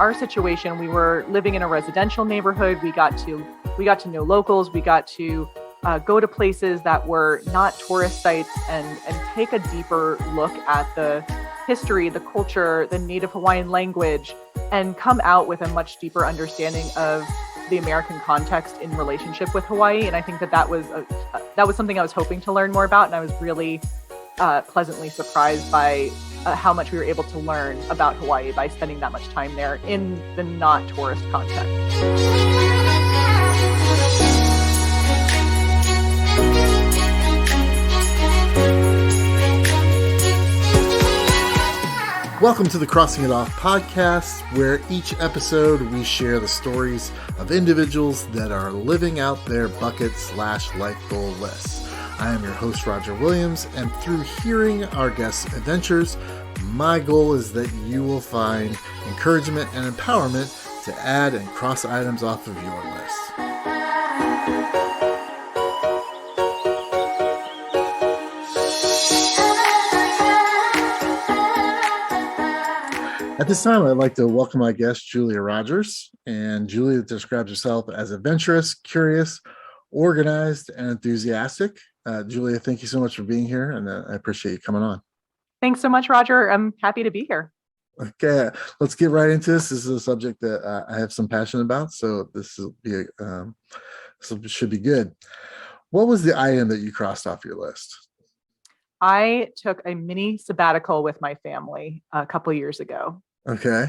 our situation, we were living in a residential neighborhood. We got to know locals. We got to go to places that were not tourist sites and take a deeper look at the history, the culture, the native Hawaiian language, and come out with a much deeper understanding of the American context in relationship with Hawaii. And I think that was something I was hoping to learn more about. And I was really pleasantly surprised by how much we were able to learn about Hawaii by spending that much time there in the not tourist context. Welcome to the Crossing It Off podcast, where each episode we share the stories of individuals that are living out their bucket/life goal lists. I am your host, Roger Williams, and through hearing our guests' adventures, my goal is that you will find encouragement and empowerment to add and cross items off of your list. At this time, I'd like to welcome my guest, Julia Rogers. And Julia describes herself as adventurous, curious, organized, and enthusiastic. Julia, thank you so much for being here, and I appreciate you coming on. Thanks so much, Roger. I'm happy to be here. Okay, let's get right into this. This is a subject that I have some passion about, so this should be good. What was the item that you crossed off your list? I took a mini sabbatical with my family a couple of years ago. Okay.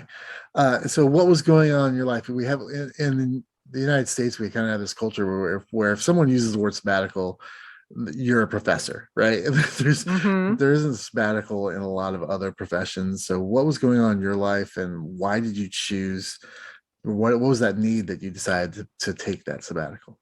So what was going on in your life? We have in the United States, we kind of have this culture where if someone uses the word sabbatical, you're a professor, right? There isn't a sabbatical in a lot of other professions. So what was going on in your life, and why did you choose, what was that need that you decided to take that sabbatical?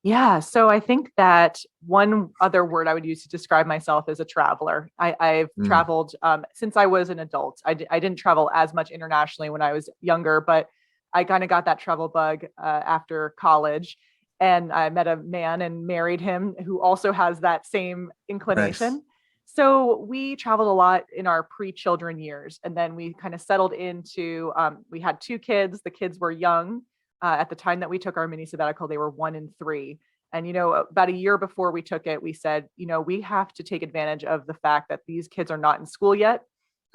Yeah. So I think that one other word I would use to describe myself is a traveler. I've traveled since I was an adult. I didn't travel as much internationally when I was younger, but I kind of got that travel bug after college. And I met a man and married him who also has that same inclination. Nice. So we traveled a lot in our pre-children years. And then we kind of settled into, we had 2 kids. The kids were young. At the time that we took our mini sabbatical, they were 1 and 3. And, about a year before we took it, we said, we have to take advantage of the fact that these kids are not in school yet.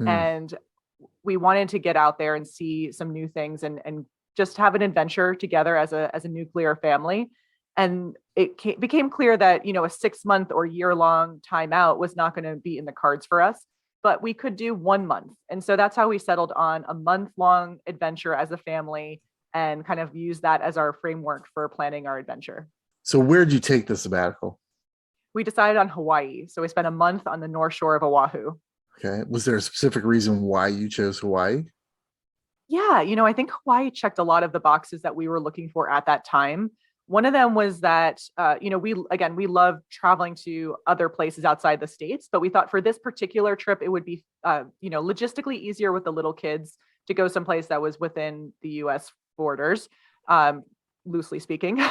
And we wanted to get out there and see some new things and just have an adventure together as a nuclear family. And it became clear that, a 6-month or year-long timeout was not going to be in the cards for us, but we could do 1 month. And so that's how we settled on a month-long adventure as a family, and kind of use that as our framework for planning our adventure. So where did you take the sabbatical? We decided on Hawaii. So we spent a month on the North Shore of Oahu. Okay. Was there a specific reason why you chose Hawaii? Yeah. I think Hawaii checked a lot of the boxes that we were looking for at that time. One of them was that, we love traveling to other places outside the States, but we thought for this particular trip, it would be, logistically easier with the little kids to go someplace that was within the U.S. borders, loosely speaking,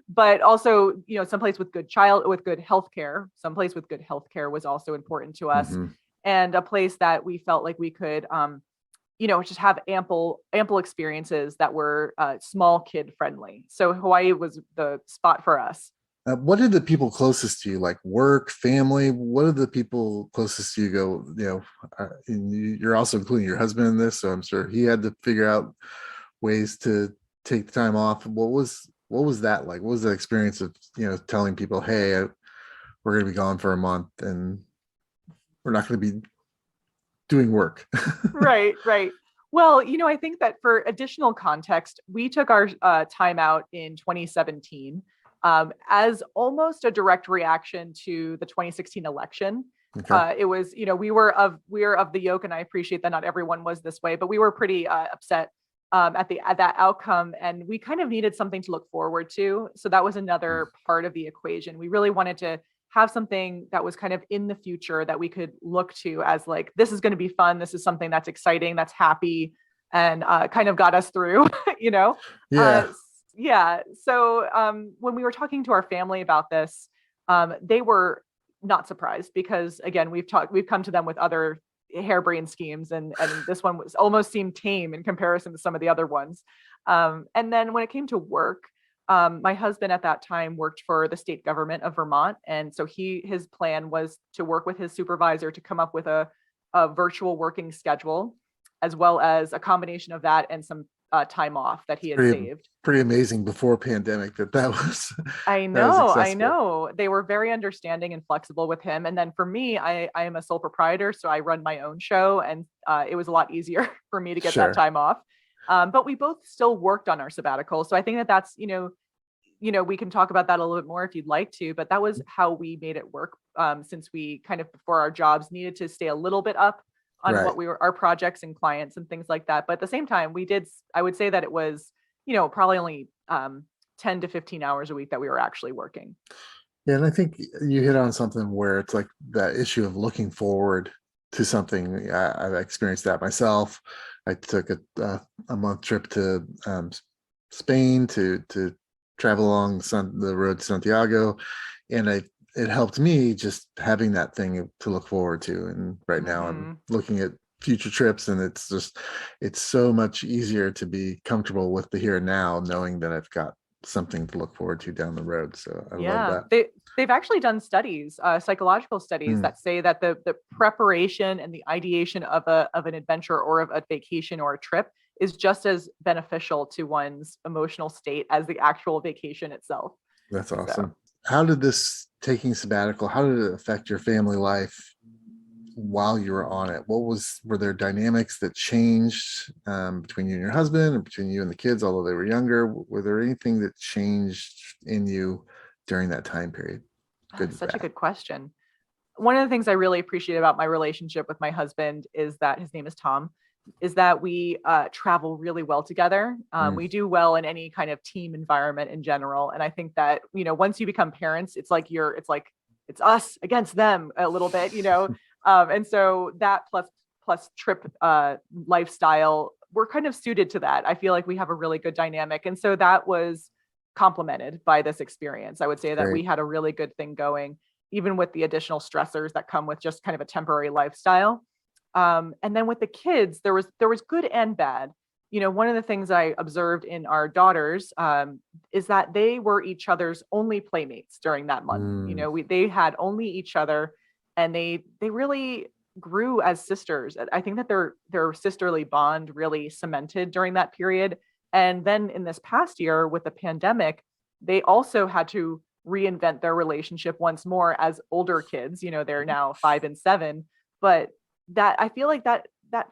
but also, someplace with good healthcare. Someplace with good healthcare was also important to us, and a place that we felt like we could, just have ample experiences that were small kid friendly. So Hawaii was the spot for us. What did the people closest to you, like work, family? What did the people closest to you go? You're also including your husband in this, so I'm sure he had to figure out ways to take the time off. What was that like? What was the experience of telling people, hey, we're going to be gone for a month and we're not going to be doing work? Right. Well, I think that for additional context, we took our time out in 2017 as almost a direct reaction to the 2016 election. Okay. It was, we were of the yoke, and I appreciate that not everyone was this way, but we were pretty upset at that outcome, and we kind of needed something to look forward to. So that was another part of the equation. We really wanted to have something that was kind of in the future that we could look to as like, this is going to be fun. This is something that's exciting, that's happy, and kind of got us through, Yeah. So when we were talking to our family about this, they were not surprised because, again, we've come to them with other harebrained schemes, and this one was almost seemed tame in comparison to some of the other ones. And then when it came to work, my husband at that time worked for the state government of Vermont, and so his plan was to work with his supervisor to come up with a virtual working schedule, as well as a combination of that and some time off that he had Pretty saved. pretty amazing before pandemic that was I that was know, I accessible. know. They were very understanding and flexible with him. And then for me, I am a sole proprietor, so I run my own show, and it was a lot easier for me to get that Sure. time off. But we both still worked on our sabbatical, so I think that that's we can talk about that a little bit more if you'd like to. But that was how we made it work, since we kind of before our jobs needed to stay a little bit up on Right. what we were our projects and clients and things like that. But at the same time, we did. I would say that it was probably only 10 to 15 hours a week that we were actually working. Yeah, and I think you hit on something where it's like that issue of looking forward to something. I've experienced that myself. I took a month trip to Spain to travel along the road to Santiago, and it helped me just having that thing to look forward to. And right now I'm Hmm. looking at future trips, and it's so much easier to be comfortable with the here and now, knowing that I've got something to look forward to down the road. So I love Yeah, that. they've actually done studies, psychological studies Mm, that say that the preparation and the ideation of an adventure or of a vacation or a trip is just as beneficial to one's emotional state as the actual vacation itself. that's So. awesome. How did this taking sabbatical, how did it affect your family life while you were on it? Were there dynamics that changed between you and your husband, or between you and the kids, although they were younger? Were there anything that changed in you during that time period, good and Such a bad? good question. One of the things I really appreciate about my relationship with my husband is that his name is Tom, is that we travel really well together. Mm, We do well in any kind of team environment in general. And I think that, once you become parents, it's us against them a little bit. And so that plus trip lifestyle, we're kind of suited to that. I feel like we have a really good dynamic. And so that was complemented by this experience. I would say that we great. had a really good thing going, even with the additional stressors that come with just kind of a temporary lifestyle. And then with the kids, there was good and bad. One of the things I observed in our daughters, is that they were each other's only playmates during that month. Mm, They had only each other, and they really grew as sisters. I think that their sisterly bond really cemented during that period. And then in this past year with the pandemic, they also had to reinvent their relationship once more as older kids. They're now 5 and 7, but that I feel like that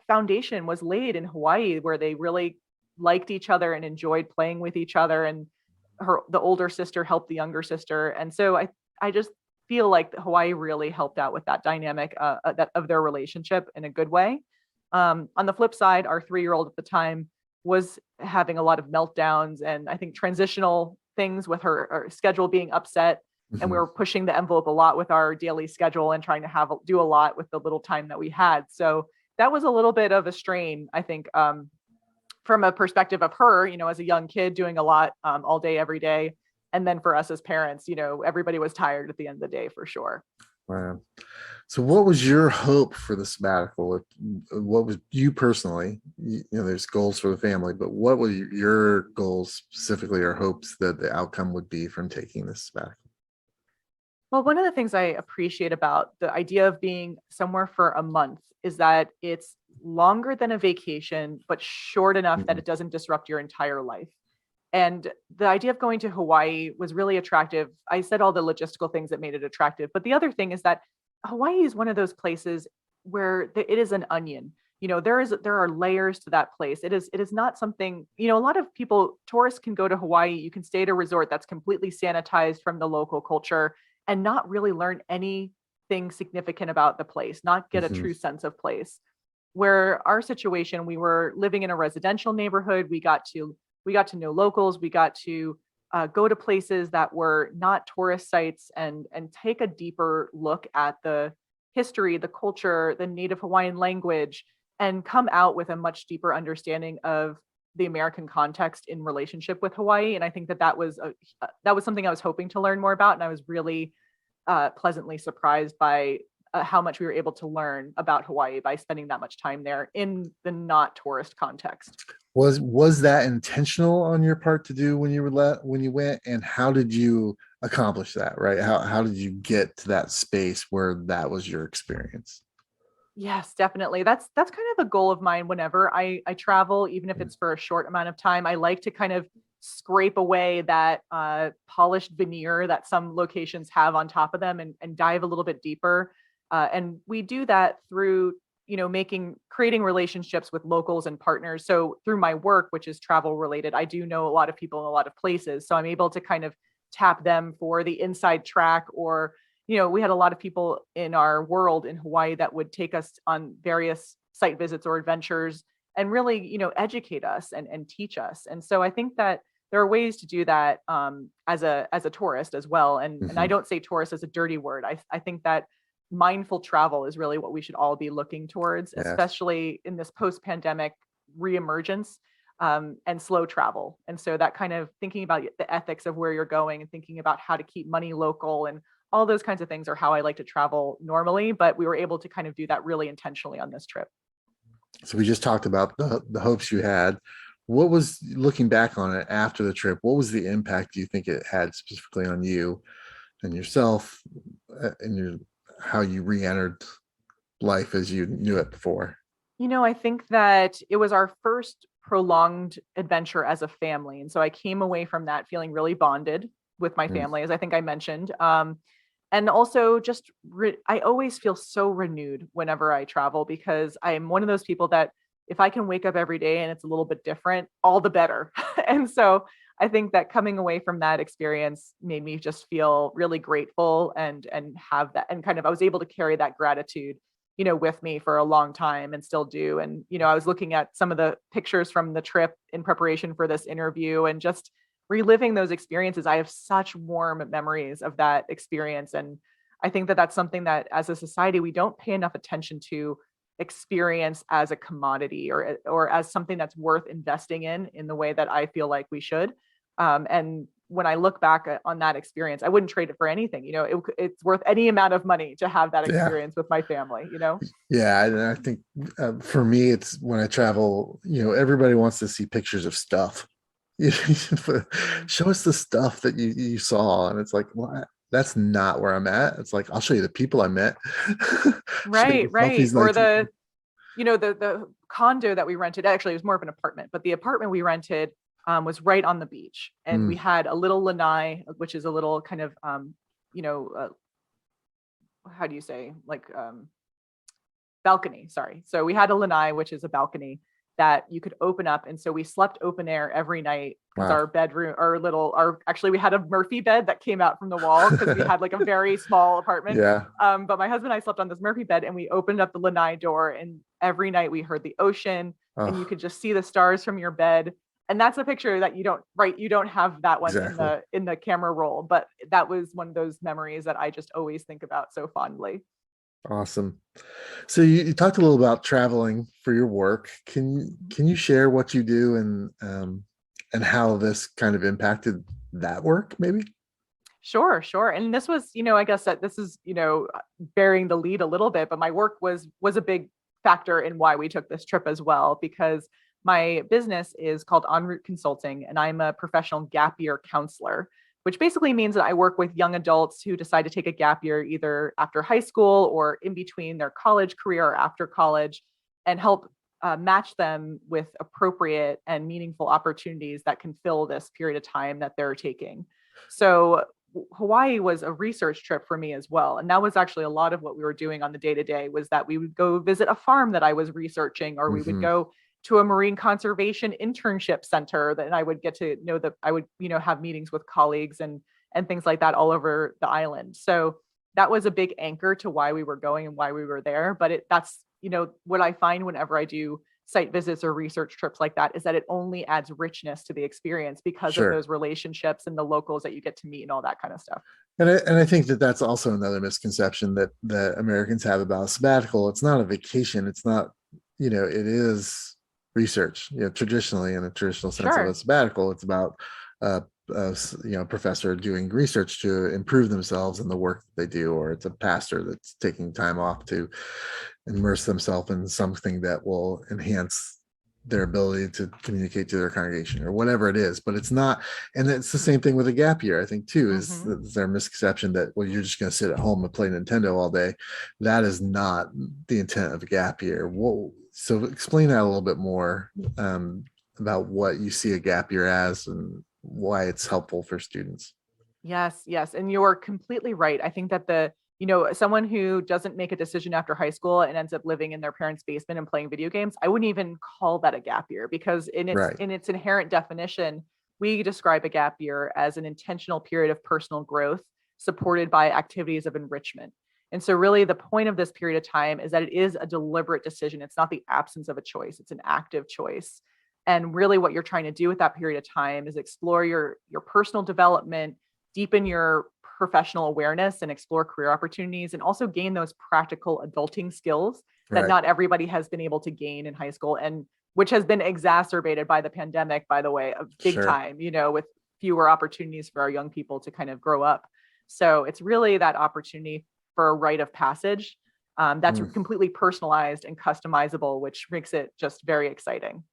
foundation was laid in Hawaii, where they really liked each other and enjoyed playing with each other. And the older sister helped the younger sister. And so I just feel like Hawaii really helped out with that dynamic, that of their relationship in a good way. On the flip side, our 3-year-old at the time was having a lot of meltdowns and I think transitional things with her schedule being upset. And we mhm. were pushing the envelope a lot with our daily schedule and trying to do a lot with the little time that we had. So that was a little bit of a strain, I think, from a perspective of her, as a young kid doing a lot, all day, every day. And then for us as parents, everybody was tired at the end of the day for sure. Wow. So what was your hope for the sabbatical? What was you personally, there's goals for the family, but what were your goals specifically, or hopes that the outcome would be from taking this sabbatical? Well, one of the things I appreciate about the idea of being somewhere for a month is that it's longer than a vacation, but short enough that Mhm. it doesn't disrupt your entire life. And the idea of going to Hawaii was really attractive. I said all the logistical things that made it attractive, but the other thing is that Hawaii is one of those places where it is an onion. There are layers to that place. It is not something, a lot of people, tourists can go to Hawaii, you can stay at a resort that's completely sanitized from the local culture and not really learn anything significant about the place, not get a Mhm. true sense of place. Where our situation, we were living in a residential neighborhood, we got to know locals. We got to go to places that were not tourist sites and take a deeper look at the history, the culture, the native Hawaiian language, and come out with a much deeper understanding of the American context in relationship with Hawaii. And I think that was something I was hoping to learn more about, and I was really pleasantly surprised by how much we were able to learn about Hawaii by spending that much time there in the not tourist context. Was that intentional on your part to do when you when you went, and how did you accomplish that, right? How did you get to that space where that was your experience? Yes, definitely. That's kind of a goal of mine whenever I travel, even if it's for a short amount of time. I like to kind of scrape away that polished veneer that some locations have on top of them and dive a little bit deeper. And we do that through, making creating relationships with locals and partners. So through my work, which is travel related, I do know a lot of people in a lot of places. So I'm able to kind of tap them for the inside track, or we had a lot of people in our world in Hawaii that would take us on various site visits or adventures and really, educate us and teach us. And so I think that there are ways to do that as a tourist as well. And I Mhm. don't say tourist as a dirty word. I think that mindful travel is really what we should all be looking towards, Yes. especially in this post-pandemic reemergence, and slow travel. And so that kind of thinking about the ethics of where you're going and thinking about how to keep money local and all those kinds of things are how I like to travel normally. But we were able to kind of do that really intentionally on this trip. So we just talked about the hopes you had. What was, looking back on it after the trip, what was the impact you think it had specifically on you and yourself, and your how you re-entered life as you knew it before? I think that it was our first prolonged adventure as a family. And so I came away from that feeling really bonded with my Mm. family, as I think I mentioned. And also just, I always feel so renewed whenever I travel because I'm one of those people that if I can wake up every day and it's a little bit different, all the better. And so I think that coming away from that experience made me just feel really grateful and have that, and kind of I was able to carry that gratitude with me for a long time and still do. And, I was looking at some of the pictures from the trip in preparation for this interview and just reliving those experiences. I have such warm memories of that experience. And I think that that's something that as a society, we don't pay enough attention to experience as a commodity or as something that's worth investing in the way that I feel like we should. And when I look back on that experience, I wouldn't trade it for anything. It's worth any amount of money to have that Yeah. experience with my family. Yeah, and I think for me, it's when I travel, everybody wants to see pictures of stuff. Mm. Show us the stuff that you saw, and it's like, well, that's not where I'm at. It's like, I'll show you the people I met. Show you Right, the right. selfies, Or like, the condo that we rented, actually it was more of an apartment, but the apartment we rented was right on the beach. And mm, we had a little lanai, which is a little kind of you know, how do you say, like balcony, sorry. So we had a lanai, which is a balcony that you could open up. And so we slept open air every night because wow. our bedroom, actually, we had a Murphy bed that came out from the wall because we had like a very small apartment. Yeah. But my husband and I slept on this Murphy bed and we opened up the lanai door. And every night we heard the ocean and you Oh, could just see the stars from your bed. And that's a picture that you don't have that one in exactly. the camera roll, but that was one of those memories that I just always think about so fondly. Awesome. So you talked a little about traveling for your work. Can you share what you do, and how this kind of impacted that work, maybe? Sure, sure. And this was, I guess that this is, bearing the lead a little bit, but my work was a big factor in why we took this trip as well, because my business is called En route Consulting, and I'm a professional gap year counselor, which basically means that I work with young adults who decide to take a gap year either after high school or in between their college career or after college, and help match them with appropriate and meaningful opportunities that can fill this period of time that they're taking. So Hawaii was a research trip for me as well. And that was actually a lot of what we were doing on the day to day was that we would go visit a farm that I was researching, or we would Hmm. go to a marine conservation internship center that I would get to know that I would, have meetings with colleagues and things like that all over the island. So that was a big anchor to why we were going and why we were there. But that's, what I find whenever I do site visits or research trips like that is that it only adds richness to the experience because of Sure. those relationships and the locals that you get to meet and all that kind of stuff. And I think that that's also another misconception that Americans have about sabbatical. It's not a vacation. It's not, it is research. Traditionally, in a traditional sense of a Sure. sabbatical, it's about professor doing research to improve themselves in the work that they do, or it's a pastor that's taking time off to immerse themselves in something that will enhance their ability to communicate to their congregation, or whatever it is. But it's not, and it's the same thing with a gap year, I think, too, is Mhm. their misconception that, well, you're just going to sit at home and play Nintendo all day. That is not the intent of a gap year. Whoa. So explain that a little bit more, about what you see a gap year as and why it's helpful for students. Yes, yes. And you're completely right. I think that someone who doesn't make a decision after high school and ends up living in their parents' basement and playing video games, I wouldn't even call that a gap year, because Right. in its inherent definition, we describe a gap year as an intentional period of personal growth supported by activities of enrichment. And so really the point of this period of time is that it is a deliberate decision. It's not the absence of a choice, it's an active choice. And really what you're trying to do with that period of time is explore your personal development, deepen your professional awareness and explore career opportunities, and also gain those practical adulting skills that Right. not everybody has been able to gain in high school, and which has been exacerbated by the pandemic, by the way, a big Sure. time, with fewer opportunities for our young people to kind of grow up. So it's really that opportunity for a rite of passage, that's Mm. completely personalized and customizable, which makes it just very exciting.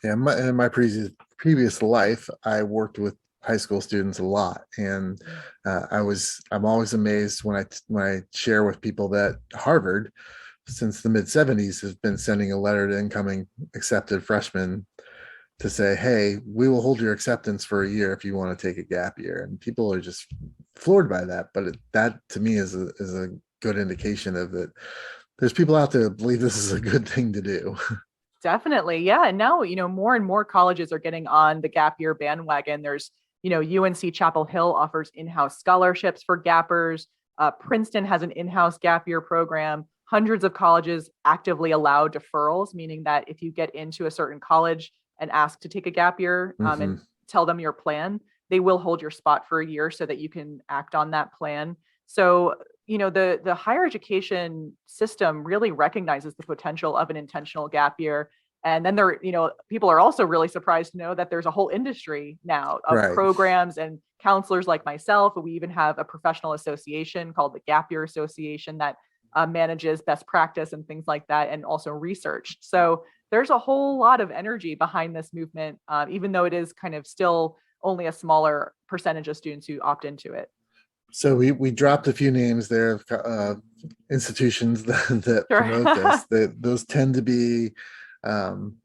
Yeah, in my previous life, I worked with high school students a lot, and I'm always amazed when I share with people that Harvard, since the mid '70s, has been sending a letter to incoming accepted freshmen to say, "Hey, we will hold your acceptance for a year if you want to take a gap year," and people are just floored by that. But that to me is a good indication of that. There's people out there that believe this is a good thing to do. Definitely. Yeah. And now, more and more colleges are getting on the gap year bandwagon. There's, UNC Chapel Hill offers in-house scholarships for gappers. Princeton has an in-house gap year program. Hundreds of colleges actively allow deferrals, meaning that if you get into a certain college and ask to take a gap year, and Hmm. tell them your plan, they will hold your spot for a year so that you can act on that plan. So, the higher education system really recognizes the potential of an intentional gap year. And then people are also really surprised to know that there's a whole industry now of Right. programs and counselors like myself. We even have a professional association called the Gap Year Association that manages best practice and things like that, and also research. So there's a whole lot of energy behind this movement, even though it is kind of still only a smaller percentage of students who opt into it. So we dropped a few names there of institutions that promote this. Sure. That those tend to be um,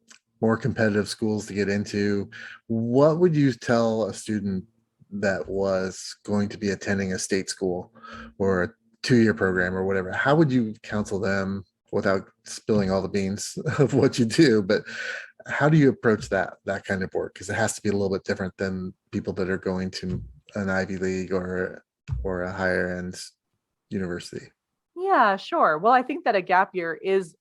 more competitive schools to get into. What would you tell a student that was going to be attending a state school or a 2-year program or whatever? How would you counsel them without spilling all the beans of what you do? But how do you approach that kind of work? Because it has to be a little bit different than people that are going to an Ivy League or a higher end university. Yeah, sure. Well, I think that a gap year is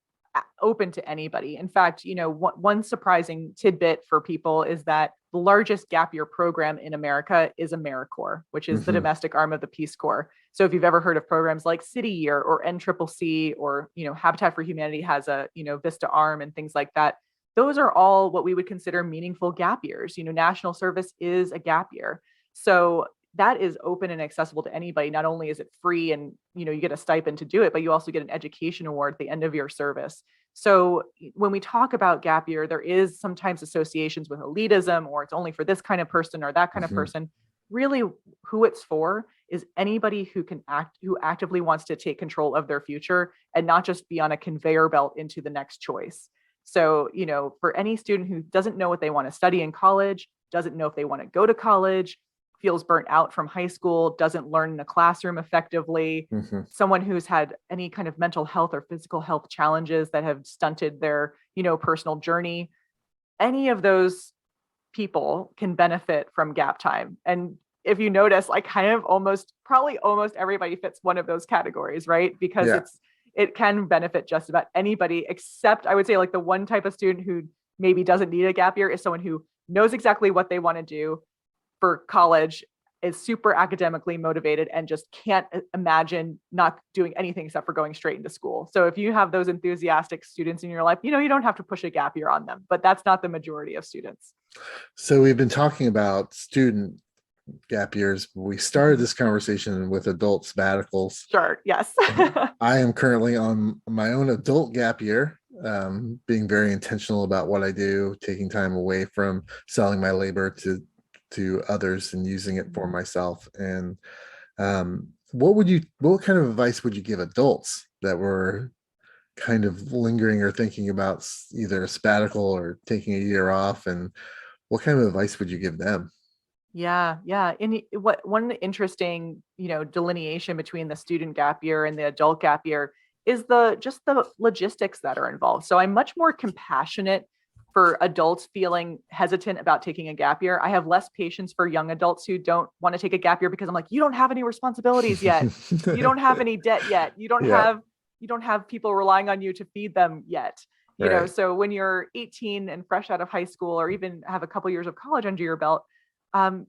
open to anybody. In fact, one surprising tidbit for people is that the largest gap year program in America is AmeriCorps, which is the Hmm. domestic arm of the Peace Corps. So if you've ever heard of programs like City Year or NCCC, or, Habitat for Humanity has a, Vista Arm and things like that, those are all what we would consider meaningful gap years. National service is a gap year. So that is open and accessible to anybody. Not only is it free and you get a stipend to do it, but you also get an education award at the end of your service. So when we talk about gap year, there is sometimes associations with elitism, or it's only for this kind of person or that kind of Hmm. person. Really, who it's for is anybody who actively wants to take control of their future and not just be on a conveyor belt into the next choice. So, for any student who doesn't know what they want to study in college, doesn't know if they want to go to college, feels burnt out from high school, doesn't learn in the classroom effectively, Hmm. someone who's had any kind of mental health or physical health challenges that have stunted their, personal journey, any of those people can benefit from gap time. And if you notice, like kind of probably almost everybody fits one of those categories, right? Because Yeah. it can benefit just about anybody, except I would say like the one type of student who maybe doesn't need a gap year is someone who knows exactly what they want to do for college, is super academically motivated, and just can't imagine not doing anything except for going straight into school. So if you have those enthusiastic students in your life, you don't have to push a gap year on them, but that's not the majority of students. So we've been talking about student gap years. We started this conversation with adult sabbaticals. Sure. Yes. I am currently on my own adult gap year, being very intentional about what I do, taking time away from selling my labor to others and using it for myself. And what kind of advice would you give adults that were kind of lingering or thinking about either a sabbatical or taking a year off? And what kind of advice would you give them? Yeah, yeah. And what one interesting, delineation between the student gap year and the adult gap year is the just the logistics that are involved. So I'm much more compassionate for adults feeling hesitant about taking a gap year. I have less patience for young adults who don't want to take a gap year because I'm like, you don't have any responsibilities yet. You don't have any debt yet. Yeah, You don't have people relying on you to feed them yet. right, So when you're 18 and fresh out of high school or even have a couple years of college under your belt,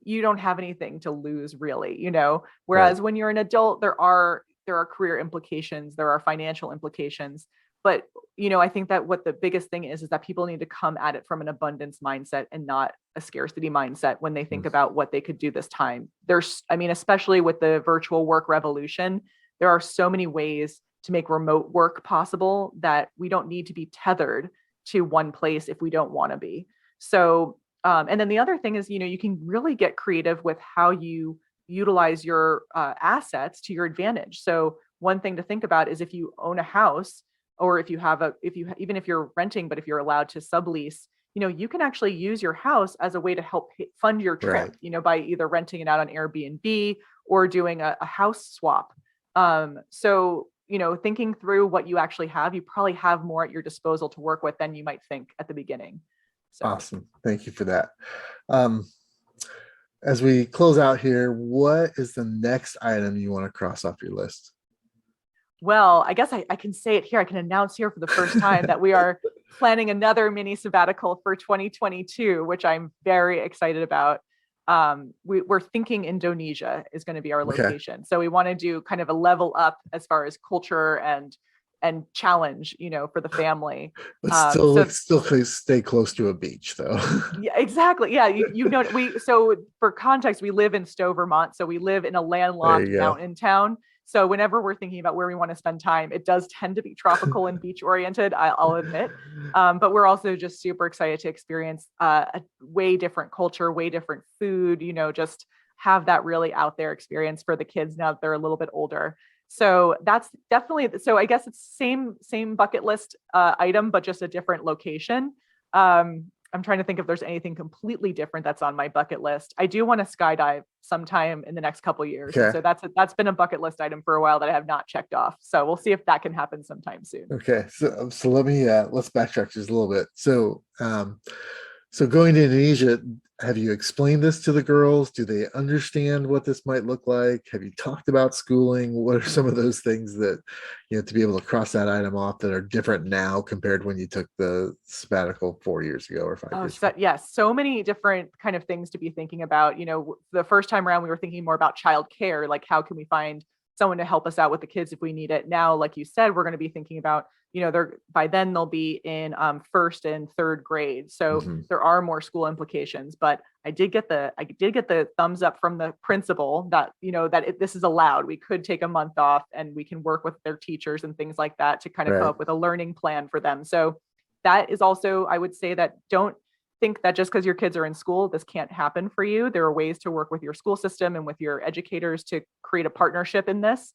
you don't have anything to lose really. right. Whereas when you're an adult, there are career implications, there are financial implications. But I think that what the biggest thing is that people need to come at it from an abundance mindset and not a scarcity mindset when they think about what they could do this time. Especially with the virtual work revolution, there are so many ways to make remote work possible that we don't need to be tethered to one place if we don't want to be. So and then the other thing is, you can really get creative with how you utilize your assets to your advantage. So one thing to think about is if you own a house, or if you have even if you're renting, but if you're allowed to sublease, you can actually use your house as a way to help fund your Right. trip, by either renting it out on Airbnb or doing a house swap. So, thinking through what you actually have, you probably have more at your disposal to work with than you might think at the beginning. So. Awesome. Thank you for that. Um, as we close out here, what is the next item you want to cross off your list? Well, I guess I can say it here. I can announce here for the first time that we are planning another mini sabbatical for 2022, which I'm very excited about. We're thinking Indonesia is going to be our Okay. location. So we want to do kind of a level up as far as culture and challenge, for the family. But still, So let's still stay close to a beach, though. yeah, exactly. Yeah, so for context, we live in Stowe, Vermont. So we live in a There landlocked you go. mountain town. So whenever we're thinking about where we want to spend time, it does tend to be tropical and beach oriented, I'll admit. But we're also just super excited to experience a way different culture, way different food, just have that really out there experience for the kids now that they're a little bit older. So that's definitely, so I guess it's same bucket list item, but just a different location. I'm trying to think if there's anything completely different that's on my bucket list. I do want to skydive sometime in the next couple of years, and Okay. so that's been a bucket list item for a while that I have not checked off. So we'll see if that can happen sometime soon. Okay. So let me let's backtrack just a little bit. So going to Indonesia, have you explained this to the girls? Do they understand what this might look like? Have you talked about schooling? What are some of those things that, to be able to cross that item off that are different now compared when you took the sabbatical 4 years ago or five Oh, years so ago? yes, so many different kind of things to be thinking about. The first time around, we were thinking more about childcare, like how can we find someone to help us out with the kids if we need it. Now, like you said, we're going to be thinking about, they're by then they'll be in first and third grade, so Mhm. there are more school implications. But I did get the thumbs up from the principal that this is allowed. We could take a month off and we can work with their teachers and things like that to kind of come Right. up with a learning plan for them. So that is also, I would say, that don't think that just because your kids are in school, this can't happen for you. There are ways to work with your school system and with your educators to create a partnership in this,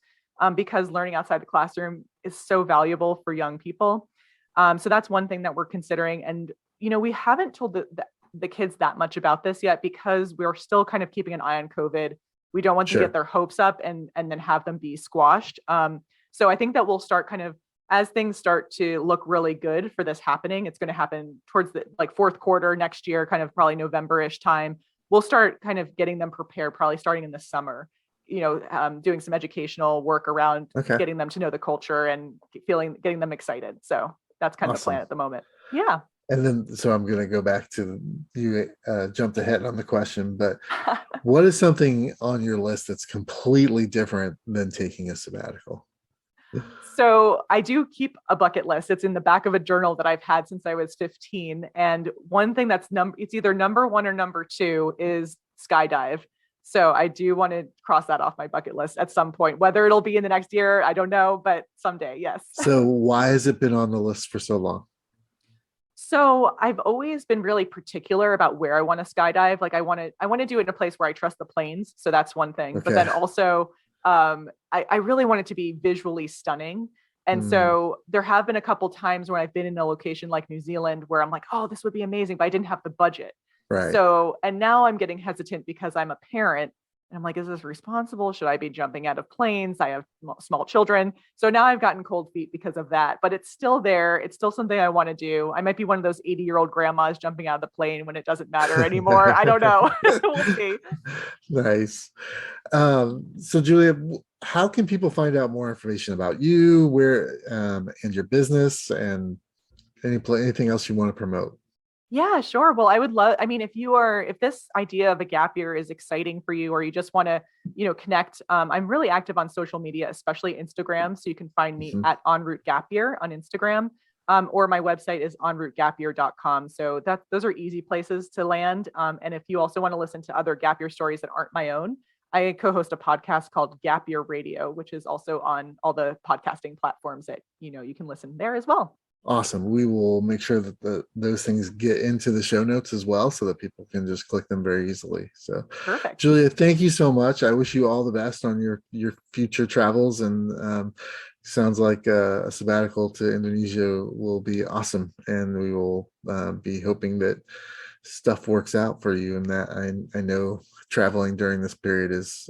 because learning outside the classroom is so valuable for young people. So that's one thing that we're considering. And, we haven't told the kids that much about this yet because we're still kind of keeping an eye on COVID. We don't want to get Sure. their hopes up and then have them be squashed. So I think that we'll start kind of as things start to look really good for this happening. It's going to happen towards the like fourth quarter next year, kind of probably November-ish time. We'll start kind of getting them prepared, probably starting in the summer, doing some educational work around Okay. getting them to know the culture and getting them excited. So that's kind of the plan Awesome. at the moment. Yeah. And then, so I'm going to go back to you, jumped ahead on the question, but what is something on your list that's completely different than taking a sabbatical? So I do keep a bucket list. It's in the back of a journal that I've had since I was 15. And one thing it's either number one or number two is skydive. So I do want to cross that off my bucket list at some point. Whether it'll be in the next year, I don't know, but someday, yes. So why has it been on the list for so long? So I've always been really particular about where I want to skydive. Like I want to do it in a place where I trust the planes. So that's one thing. But Okay. then also, I really want it to be visually stunning. And Mm, so there have been a couple times when I've been in a location like New Zealand where I'm like, oh, this would be amazing, but I didn't have the budget. right. So, and now I'm getting hesitant because I'm a parent and I'm like, is this responsible? Should I be jumping out of planes? I have small children. So now I've gotten cold feet because of that, but it's still there. It's still something I want to do. I might be one of those 80-year-old grandmas jumping out of the plane when it doesn't matter anymore. I don't know. We'll see. Nice. So Julia, how can people find out more information about you, where, and your business, and anything else you want to promote? Yeah, sure. Well, I would love, I mean, if this idea of a gap year is exciting for you, or you just want to, connect, I'm really active on social media, especially Instagram. So you can find me Mhm. at En Route Gap Year on Instagram, or my website is enroutegapyear.com. So those are easy places to land. And if you also want to listen to other gap year stories that aren't my own, I co-host a podcast called Gap Year Radio, which is also on all the podcasting platforms that, you can listen there as well. Awesome. We will make sure that those things get into the show notes as well so that people can just click them very easily. So, Perfect. Julia, thank you so much. I wish you all the best on your future travels. And sounds like a sabbatical to Indonesia will be awesome. And we will be hoping that stuff works out for you. And that I know traveling during this period is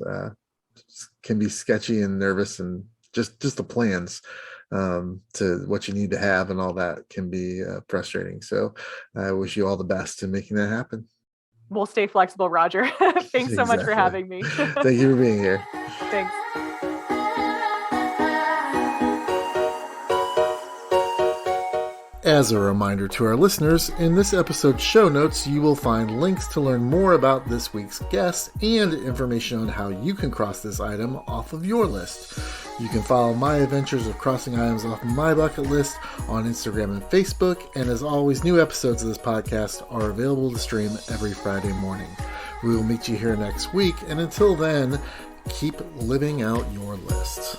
can be sketchy and nervous, and just the plans to what you need to have and all that can be frustrating. So I wish you all the best in making that happen. We'll stay flexible, Roger. Thanks so much for Exactly. having me. Thank you for being here. Thanks. As a reminder to our listeners, in this episode's show notes, you will find links to learn more about this week's guest and information on how you can cross this item off of your list. You can follow my adventures of crossing items off my bucket list on Instagram and Facebook, and as always, new episodes of this podcast are available to stream every Friday morning. We will meet you here next week, and until then, keep living out your list.